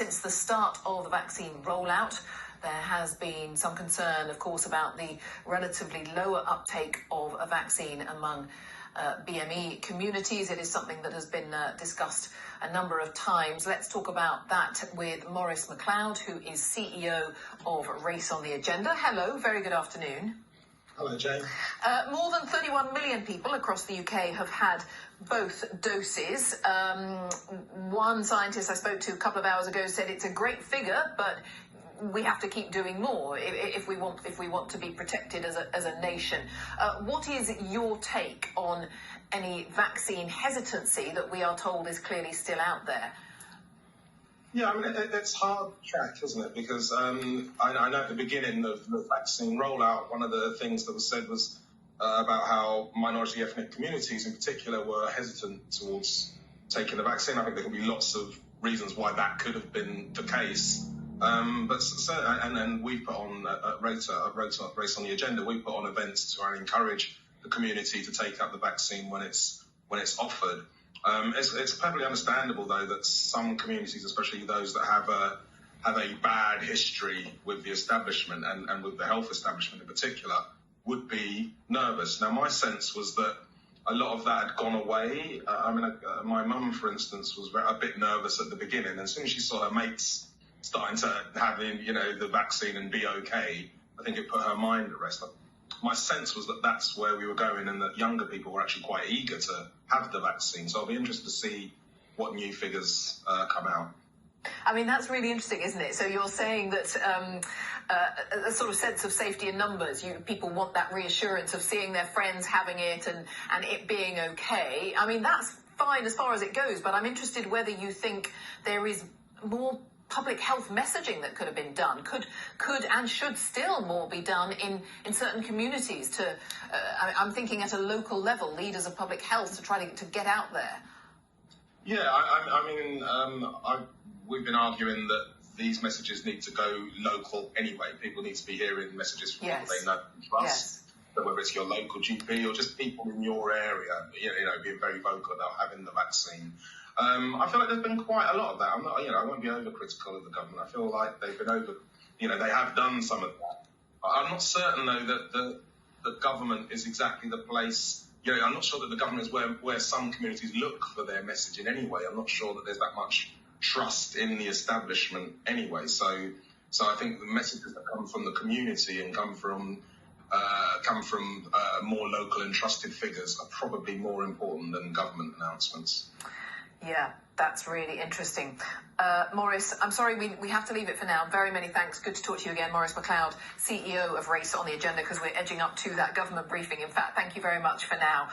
Since the start of the vaccine rollout, there has been some concern, of course, about the relatively lower uptake of a vaccine among BME communities. It is something that has been discussed a number of times. Let's talk about that with Maurice Mcleod, who is CEO of Race on the Agenda. Hello, very good afternoon. Hello, Jane. More than 31 million people across the UK have had both doses. One scientist I spoke to a couple of hours ago said it's a great figure, but we have to keep doing more if we want to be protected as a nation. What is your take on any vaccine hesitancy that we are told is clearly still out there? Yeah, I mean, it's hard track, isn't it? Because I know at the beginning of the vaccine rollout, one of the things that was said was about how minority ethnic communities in particular were hesitant towards taking the vaccine. I think there can be lots of reasons why that could have been the case. And then we put on Race on the Agenda, we put on events to try and encourage the community to take up the vaccine when it's offered. It's perfectly understandable, though, that some communities, especially those that have a bad history with the establishment and with the health establishment in particular, would be nervous. Now, my sense was that a lot of that had gone away. My mum, for instance, was a bit nervous at the beginning. And as soon as she saw her mates starting to have the vaccine and be okay, I think it put her mind at rest. My sense was that that's where we were going, and that younger people were actually quite eager to have the vaccine. So I'll be interested to see what new figures come out. I mean, that's really interesting, isn't it? So you're saying that a sort of sense of safety in numbers. People want that reassurance of seeing their friends having it and it being okay. I mean, that's fine as far as it goes, but I'm interested whether you think there is more public health messaging that could have been done, could and should still more be done in certain communities to, I'm thinking at a local level, leaders of public health to try to get out there. Yeah, we've been arguing that these messages need to go local anyway. People need to be hearing messages from people they know and trust. Yes. So whether it's your local GP or just people in your area, being very vocal about having the vaccine. I feel like there's been quite a lot of that. I won't be overcritical of the government. I feel like they've been they have done some of that. I'm not certain, though, that the government is exactly the place. I'm not sure that the government is where some communities look for their messaging anyway. I'm not sure that there's that much trust in the establishment anyway. So I think the messages that come from the community and come from more local and trusted figures are probably more important than government announcements. Yeah, that's really interesting. Maurice, I'm sorry, we have to leave it for now. Very many thanks. Good to talk to you again. Maurice Mcleod, CEO of Race on the Agenda, because we're edging up to that government briefing. In fact, thank you very much for now.